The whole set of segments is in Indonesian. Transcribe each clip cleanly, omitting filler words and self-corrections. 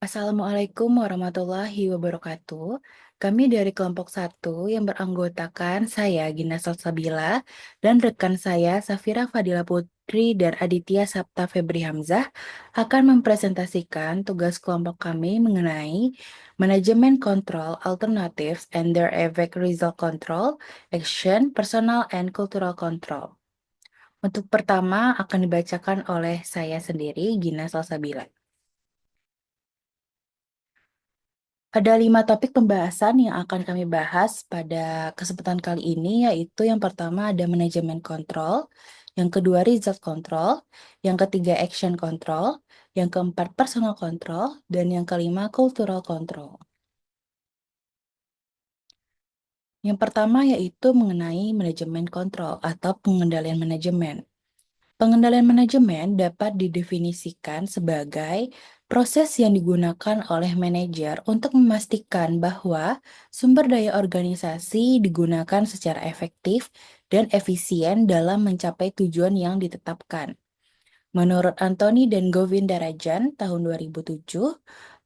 Assalamualaikum warahmatullahi wabarakatuh. Kami dari kelompok satu yang beranggotakan saya Gina Salsabila dan rekan saya Safira Fadila Putri dan Aditya Sapta Febri Hamzah akan mempresentasikan tugas kelompok kami mengenai manajemen kontrol alternatives and their effect result control, action, personal and cultural control. Untuk pertama akan dibacakan oleh saya sendiri Gina Salsabila. Ada 5 topik pembahasan yang akan kami bahas pada kesempatan kali ini, yaitu yang pertama ada manajemen kontrol, yang kedua result control, yang ketiga action control, yang keempat personal control, dan yang kelima cultural control. Yang pertama yaitu mengenai manajemen kontrol atau pengendalian manajemen. Pengendalian manajemen dapat didefinisikan sebagai proses yang digunakan oleh manajer untuk memastikan bahwa sumber daya organisasi digunakan secara efektif dan efisien dalam mencapai tujuan yang ditetapkan. Menurut Anthony dan Govindarajan tahun 2007,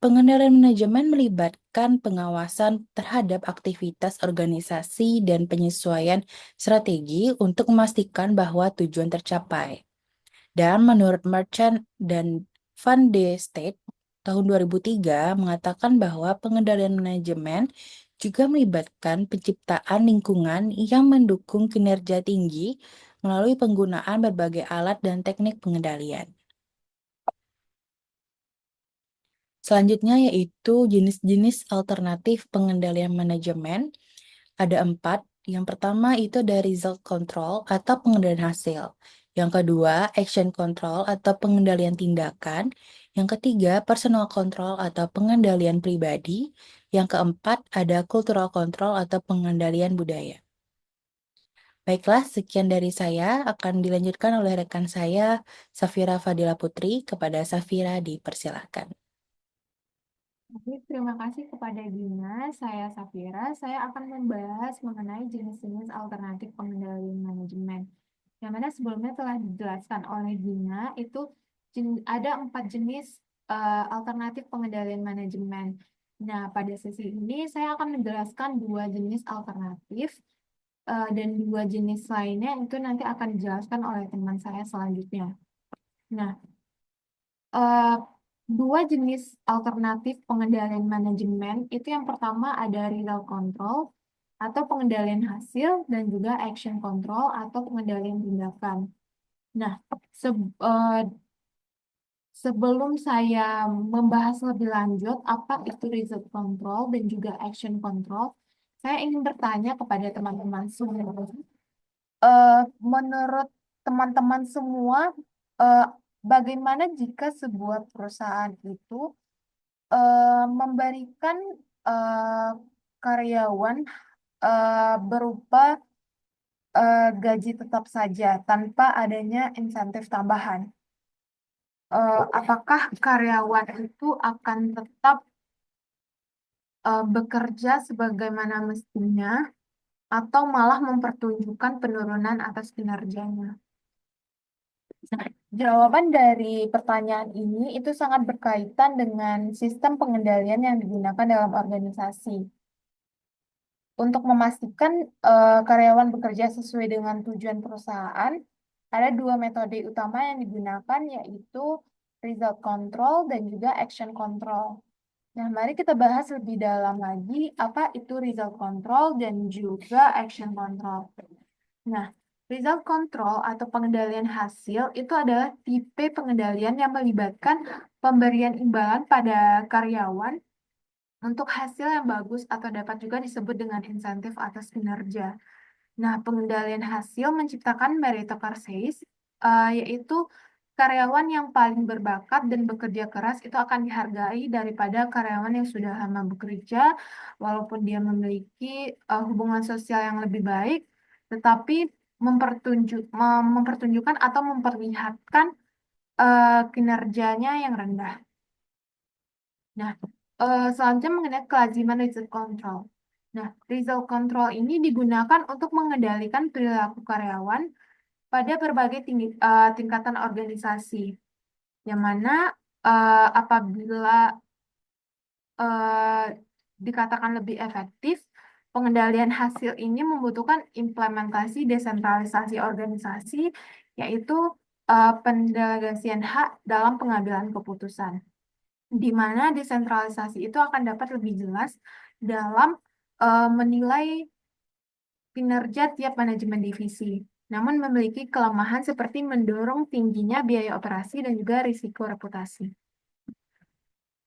pengendalian manajemen melibatkan pengawasan terhadap aktivitas organisasi dan penyesuaian strategi untuk memastikan bahwa tujuan tercapai. Dan menurut Merchant dan Van de State tahun 2003 mengatakan bahwa pengendalian manajemen juga melibatkan penciptaan lingkungan yang mendukung kinerja tinggi melalui penggunaan berbagai alat dan teknik pengendalian. Selanjutnya yaitu jenis-jenis alternatif pengendalian manajemen. Ada 4. Yang pertama itu ada result control atau pengendalian hasil. Yang kedua, action control atau pengendalian tindakan. Yang ketiga, personal control atau pengendalian pribadi. Yang keempat, ada cultural control atau pengendalian budaya. Baiklah, sekian dari saya. Akan dilanjutkan oleh rekan saya, Safira Fadila Putri. Kepada Safira, dipersilahkan. Oke, terima kasih kepada Gina. Saya Safira. Saya akan membahas mengenai jenis-jenis alternatif pengendalian manajemen. Yang mana sebelumnya telah dijelaskan oleh Gina, itu ada 4 jenis alternatif pengendalian manajemen. Nah, pada sesi ini saya akan menjelaskan 2 jenis alternatif dan 2 jenis lainnya itu nanti akan dijelaskan oleh teman saya selanjutnya. Nah, eh, 2 jenis alternatif pengendalian manajemen itu yang pertama ada result control atau pengendalian hasil dan juga action control atau pengendalian tindakan. Nah, sebelum saya membahas lebih lanjut apa itu result control dan juga action control, saya ingin bertanya kepada teman-teman semua. Eh, Menurut teman-teman semua, eh, bagaimana jika sebuah perusahaan itu memberikan eh, karyawan berupa gaji tetap saja tanpa adanya insentif tambahan? Apakah karyawan itu akan tetap bekerja sebagaimana mestinya atau malah mempertunjukkan penurunan atas kinerjanya? Nah, jawaban dari pertanyaan ini itu sangat berkaitan dengan sistem pengendalian yang digunakan dalam organisasi. Untuk memastikan karyawan bekerja sesuai dengan tujuan perusahaan, ada 2 metode utama yang digunakan, yaitu result control dan juga action control. Nah, mari kita bahas lebih dalam lagi apa itu result control dan juga action control. Nah, result control atau pengendalian hasil itu adalah tipe pengendalian yang melibatkan pemberian imbalan pada karyawan untuk hasil yang bagus atau dapat juga disebut dengan insentif atas kinerja. Nah, pengendalian hasil menciptakan meritocracies, yaitu karyawan yang paling berbakat dan bekerja keras itu akan dihargai daripada karyawan yang sudah lama bekerja, walaupun dia memiliki hubungan sosial yang lebih baik, tetapi mempertunjukkan atau memperlihatkan kinerjanya yang rendah. Nah, selanjutnya mengenai kelaziman result control. Nah, result control ini digunakan untuk mengendalikan perilaku karyawan pada berbagai tingkatan organisasi, yang mana apabila eh, dikatakan lebih efektif, pengendalian hasil ini membutuhkan implementasi desentralisasi organisasi, yaitu pendelegasian hak dalam pengambilan keputusan, di mana desentralisasi itu akan dapat lebih jelas dalam menilai kinerja tiap manajemen divisi, namun memiliki kelemahan seperti mendorong tingginya biaya operasi dan juga risiko reputasi.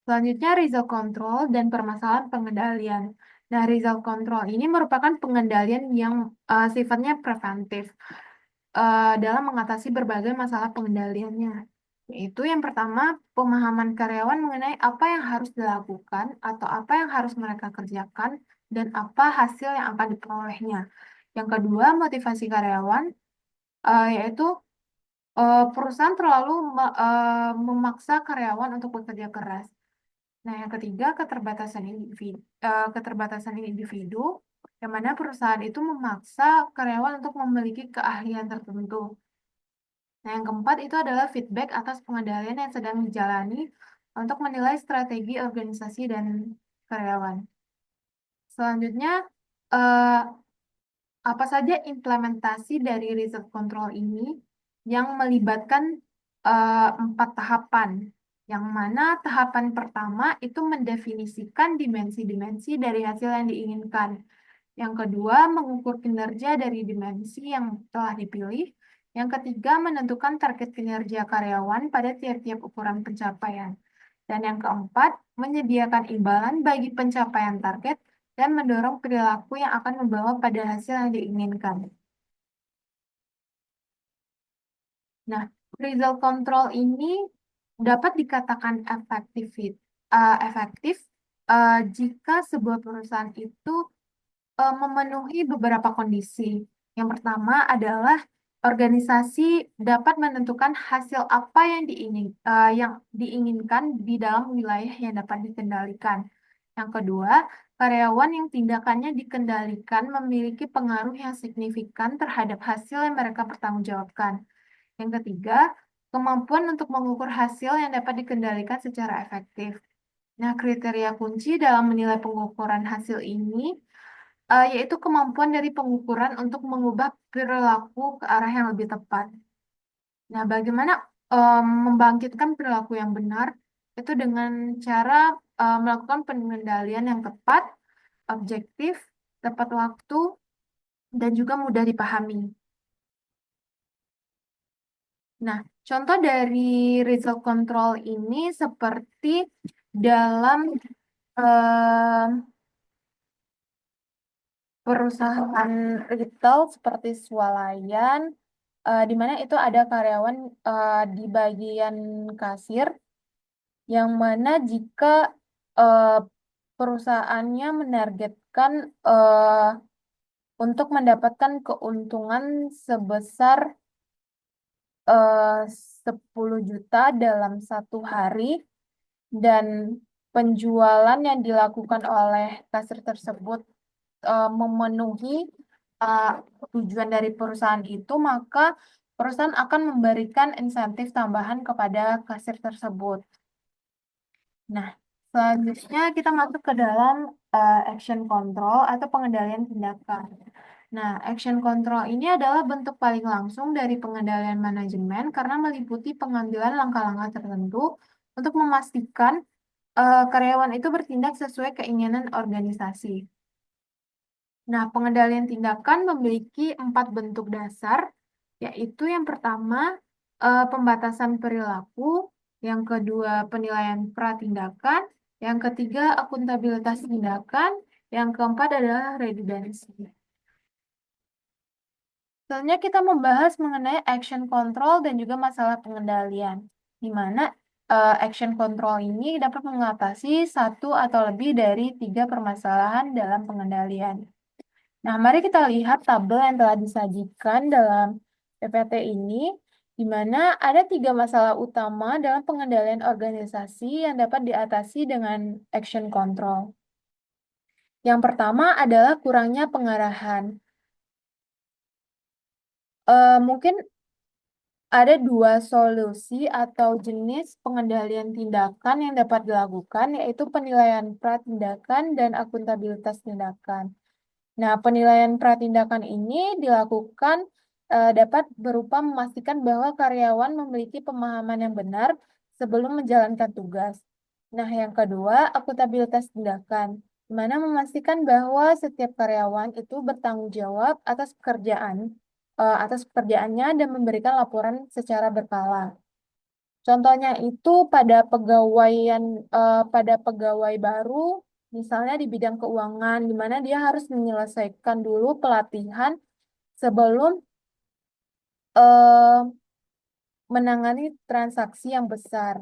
Selanjutnya, result control dan permasalahan pengendalian. Nah, result control ini merupakan pengendalian yang sifatnya preventif dalam mengatasi berbagai masalah pengendaliannya. Yaitu yang pertama, pemahaman karyawan mengenai apa yang harus dilakukan atau apa yang harus mereka kerjakan dan apa hasil yang akan diperolehnya. Yang kedua, motivasi karyawan, yaitu perusahaan terlalu memaksa karyawan untuk bekerja keras. Nah, yang ketiga, keterbatasan individu, yang mana perusahaan itu memaksa karyawan untuk memiliki keahlian tertentu. Nah, yang keempat itu adalah feedback atas pengendalian yang sedang dijalani untuk menilai strategi organisasi dan karyawan. Selanjutnya, eh, apa saja implementasi dari result control ini yang melibatkan empat tahapan, yang mana tahapan pertama itu mendefinisikan dimensi-dimensi dari hasil yang diinginkan. Yang kedua, mengukur kinerja dari dimensi yang telah dipilih. Yang ketiga, menentukan target kinerja karyawan pada tiap-tiap ukuran pencapaian. Dan yang keempat, menyediakan imbalan bagi pencapaian target dan mendorong perilaku yang akan membawa pada hasil yang diinginkan. Nah, result control ini dapat dikatakan efektif jika sebuah perusahaan itu memenuhi beberapa kondisi. Yang pertama adalah organisasi dapat menentukan hasil apa yang diinginkan di dalam wilayah yang dapat dikendalikan. Yang kedua, karyawan yang tindakannya dikendalikan memiliki pengaruh yang signifikan terhadap hasil yang mereka pertanggungjawabkan. Yang ketiga, kemampuan untuk mengukur hasil yang dapat dikendalikan secara efektif. Nah, kriteria kunci dalam menilai pengukuran hasil ini yaitu kemampuan dari pengukuran untuk mengubah perilaku ke arah yang lebih tepat. Nah, bagaimana membangkitkan perilaku yang benar? Itu dengan cara melakukan pengendalian yang tepat, objektif, tepat waktu, dan juga mudah dipahami. Nah, contoh dari result control ini seperti dalam perusahaan retail seperti Swalayan, di mana itu ada karyawan di bagian kasir, yang mana jika eh, perusahaannya menargetkan untuk mendapatkan keuntungan sebesar eh, 10 juta dalam satu hari, dan penjualan yang dilakukan oleh kasir tersebut memenuhi uh, tujuan dari perusahaan itu, maka perusahaan akan memberikan insentif tambahan kepada kasir tersebut. Nah, selanjutnya kita masuk ke dalam action control atau pengendalian tindakan. Nah, action control ini adalah bentuk paling langsung dari pengendalian manajemen karena meliputi pengambilan langkah-langkah tertentu untuk memastikan karyawan itu bertindak sesuai keinginan organisasi. Nah, pengendalian tindakan memiliki 4 bentuk dasar, yaitu yang pertama, pembatasan perilaku, yang kedua, penilaian pratindakan, yang ketiga, akuntabilitas tindakan, yang keempat adalah redundancy. Selanjutnya kita membahas mengenai action control dan juga masalah pengendalian, di mana action control ini dapat mengatasi satu atau lebih dari 3 permasalahan dalam pengendalian. Nah, mari kita lihat tabel yang telah disajikan dalam PPT ini, di mana ada 3 masalah utama dalam pengendalian organisasi yang dapat diatasi dengan action control. Yang pertama adalah kurangnya pengarahan. Mungkin ada dua solusi atau jenis pengendalian tindakan yang dapat dilakukan, yaitu penilaian pratindakan dan akuntabilitas tindakan. Nah, penilaian pratindakan ini dilakukan dapat berupa memastikan bahwa karyawan memiliki pemahaman yang benar sebelum menjalankan tugas. Nah, yang kedua, akuntabilitas tindakan, di mana memastikan bahwa setiap karyawan itu bertanggung jawab atas pekerjaannya dan memberikan laporan secara berkala. Contohnya itu pada pegawai baru, misalnya di bidang keuangan, di mana dia harus menyelesaikan dulu pelatihan sebelum eh, menangani transaksi yang besar.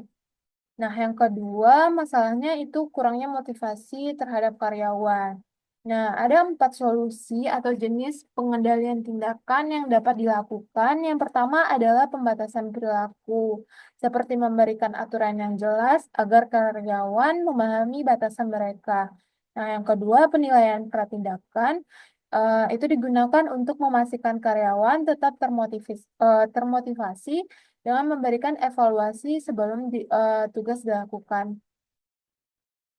Nah, yang kedua, masalahnya itu kurangnya motivasi terhadap karyawan. Nah, ada 4 solusi atau jenis pengendalian tindakan yang dapat dilakukan. Yang pertama adalah pembatasan perilaku, seperti memberikan aturan yang jelas agar karyawan memahami batasan mereka. Nah, yang kedua, penilaian pratindakan. Itu digunakan untuk memastikan karyawan tetap termotivasi dengan memberikan evaluasi sebelum tugas dilakukan.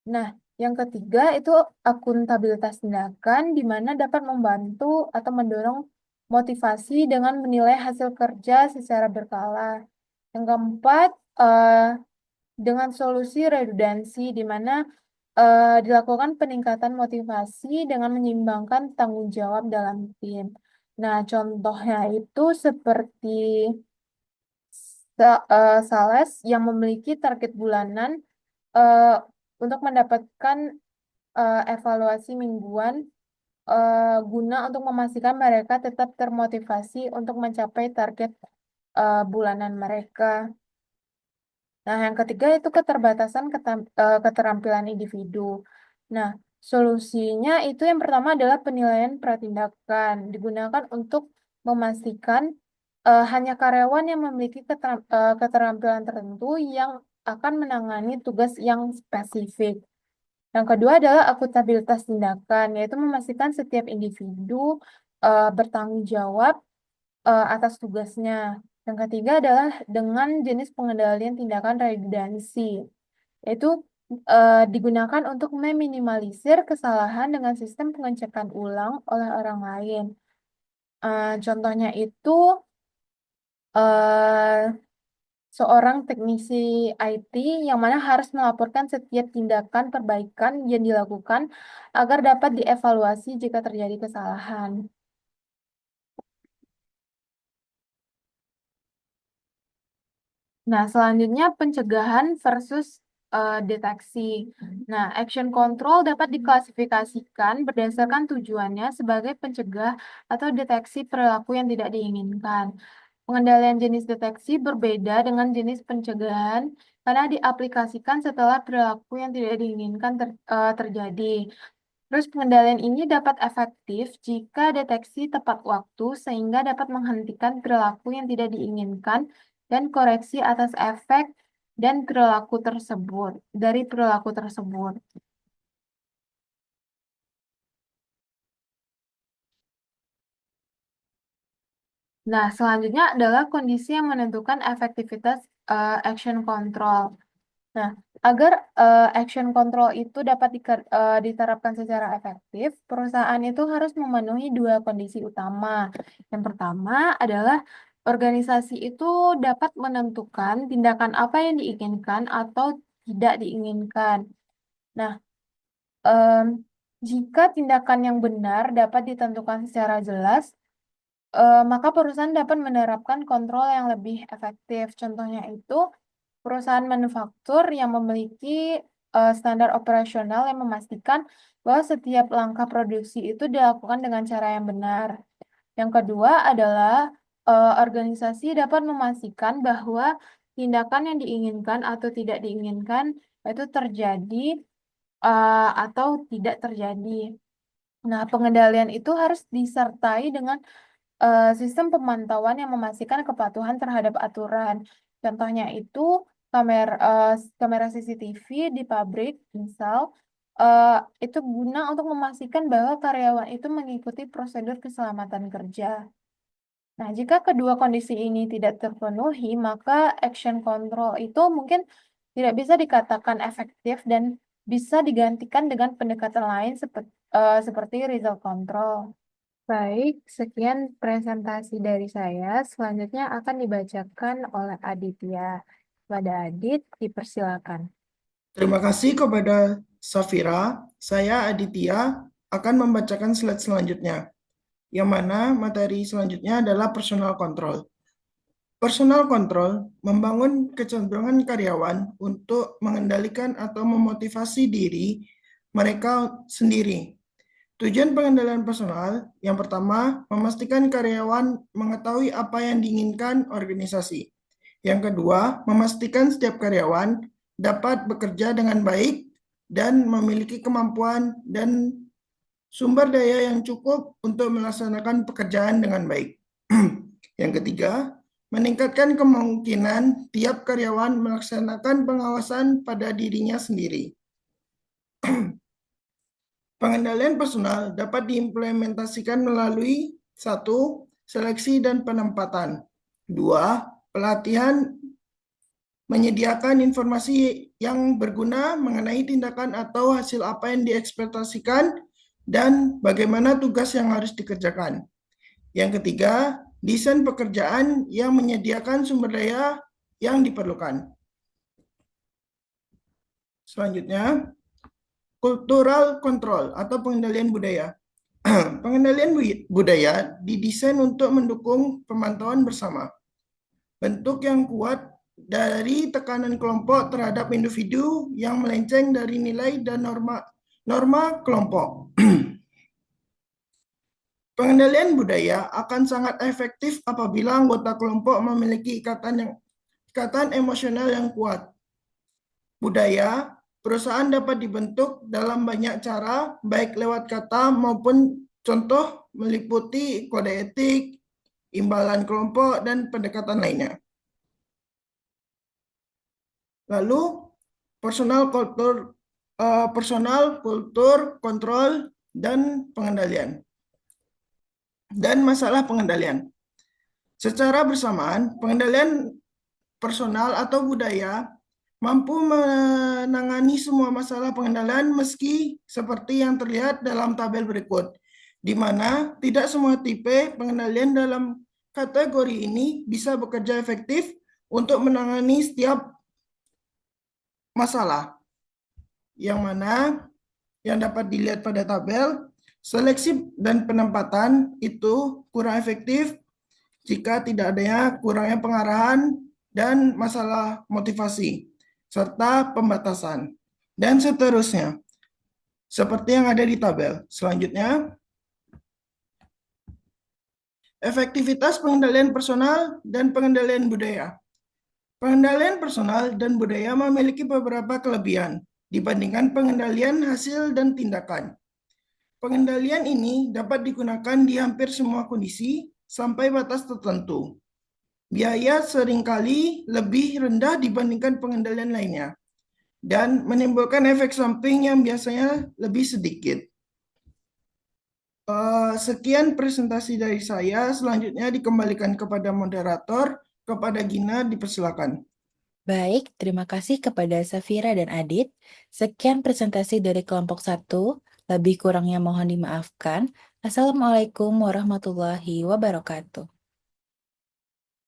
Nah, yang ketiga itu akuntabilitas tindakan, di mana dapat membantu atau mendorong motivasi dengan menilai hasil kerja secara berkala. Yang keempat, dengan solusi redundansi, di mana dilakukan peningkatan motivasi dengan menyeimbangkan tanggung jawab dalam tim. Nah, contohnya itu seperti sales yang memiliki target bulanan eh, untuk mendapatkan evaluasi mingguan guna untuk memastikan mereka tetap termotivasi untuk mencapai target bulanan mereka. Nah, yang ketiga itu keterbatasan keterampilan individu. Nah, solusinya itu yang pertama adalah penilaian pratindakan, digunakan untuk memastikan hanya karyawan yang memiliki keterampilan tertentu yang akan menangani tugas yang spesifik. Yang kedua adalah akuntabilitas tindakan, yaitu memastikan setiap individu bertanggung jawab atas tugasnya. Yang ketiga adalah dengan jenis pengendalian tindakan redundansi, yaitu digunakan untuk meminimalisir kesalahan dengan sistem pengecekan ulang oleh orang lain. Contohnya itu eh, seorang teknisi IT yang mana harus melaporkan setiap tindakan perbaikan yang dilakukan agar dapat dievaluasi jika terjadi kesalahan. Nah, selanjutnya pencegahan versus deteksi. Nah, action control dapat diklasifikasikan berdasarkan tujuannya sebagai pencegah atau deteksi perilaku yang tidak diinginkan. Pengendalian jenis deteksi berbeda dengan jenis pencegahan karena diaplikasikan setelah perilaku yang tidak diinginkan terjadi. Terus pengendalian ini dapat efektif jika deteksi tepat waktu sehingga dapat menghentikan perilaku yang tidak diinginkan dan koreksi atas efek dan perilaku tersebut. Nah, selanjutnya adalah kondisi yang menentukan efektivitas action control. Nah, agar action control itu dapat diterapkan secara efektif, perusahaan itu harus memenuhi dua kondisi utama. Yang pertama adalah organisasi itu dapat menentukan tindakan apa yang diinginkan atau tidak diinginkan. Nah, em, jika tindakan yang benar dapat ditentukan secara jelas, maka perusahaan dapat menerapkan kontrol yang lebih efektif. Contohnya itu perusahaan manufaktur yang memiliki standar operasional yang memastikan bahwa setiap langkah produksi itu dilakukan dengan cara yang benar. Yang kedua adalah organisasi dapat memastikan bahwa tindakan yang diinginkan atau tidak diinginkan itu terjadi atau tidak terjadi. Nah, pengendalian itu harus disertai dengan sistem pemantauan yang memastikan kepatuhan terhadap aturan. Contohnya itu kamera CCTV di pabrik, misal, eh, itu guna untuk memastikan bahwa karyawan itu mengikuti prosedur keselamatan kerja. Nah, jika kedua kondisi ini tidak terpenuhi, maka action control itu mungkin tidak bisa dikatakan efektif dan bisa digantikan dengan pendekatan lain seperti result control. Baik, sekian presentasi dari saya. Selanjutnya akan dibacakan oleh Aditya. Pada Adit, dipersilakan. Terima kasih kepada Safira. Saya Aditya akan membacakan slide selanjutnya, yang mana materi selanjutnya adalah personal control. Personal control membangun kecenderungan karyawan untuk mengendalikan atau memotivasi diri mereka sendiri. Tujuan pengendalian personal yang pertama, memastikan karyawan mengetahui apa yang diinginkan organisasi. Yang kedua, memastikan setiap karyawan dapat bekerja dengan baik dan memiliki kemampuan dan sumber daya yang cukup untuk melaksanakan pekerjaan dengan baik. Yang ketiga, meningkatkan kemungkinan tiap karyawan melaksanakan pengawasan pada dirinya sendiri. Pengendalian personal dapat diimplementasikan melalui 1. Seleksi dan penempatan. 2. Pelatihan menyediakan informasi yang berguna mengenai tindakan atau hasil apa yang diekspektasikan dan bagaimana tugas yang harus dikerjakan. Yang ketiga, desain pekerjaan yang menyediakan sumber daya yang diperlukan. Selanjutnya, cultural control atau pengendalian budaya. Pengendalian budaya didesain untuk mendukung pemantauan bersama. Bentuk yang kuat dari tekanan kelompok terhadap individu yang melenceng dari nilai dan norma kelompok. Pengendalian budaya akan sangat efektif apabila anggota kelompok memiliki ikatan emosional yang kuat. Budaya perusahaan dapat dibentuk dalam banyak cara, baik lewat kata maupun contoh meliputi kode etik, imbalan kelompok, dan pendekatan lainnya. Lalu, personal kultur, kontrol, dan pengendalian. Dan masalah pengendalian. Secara bersamaan, pengendalian personal atau budaya mampu menangani semua masalah pengendalian meski seperti yang terlihat dalam tabel berikut, di mana tidak semua tipe pengendalian dalam kategori ini bisa bekerja efektif untuk menangani setiap masalah. Yang mana yang dapat dilihat pada tabel, seleksi dan penempatan itu kurang efektif jika tidak adanya kurangnya pengarahan dan masalah motivasi, serta pembatasan, dan seterusnya. Seperti yang ada di tabel. Selanjutnya, efektivitas pengendalian personal dan pengendalian budaya. Pengendalian personal dan budaya memiliki beberapa kelebihan dibandingkan pengendalian hasil dan tindakan. Pengendalian ini dapat digunakan di hampir semua kondisi sampai batas tertentu. Biaya seringkali lebih rendah dibandingkan pengendalian lainnya dan menimbulkan efek samping yang biasanya lebih sedikit. Sekian presentasi dari saya. Selanjutnya dikembalikan kepada moderator. Kepada Gina, dipersilakan. Baik, terima kasih kepada Safira dan Adit. Sekian presentasi dari kelompok 1. Lebih kurangnya mohon dimaafkan. Assalamualaikum warahmatullahi wabarakatuh.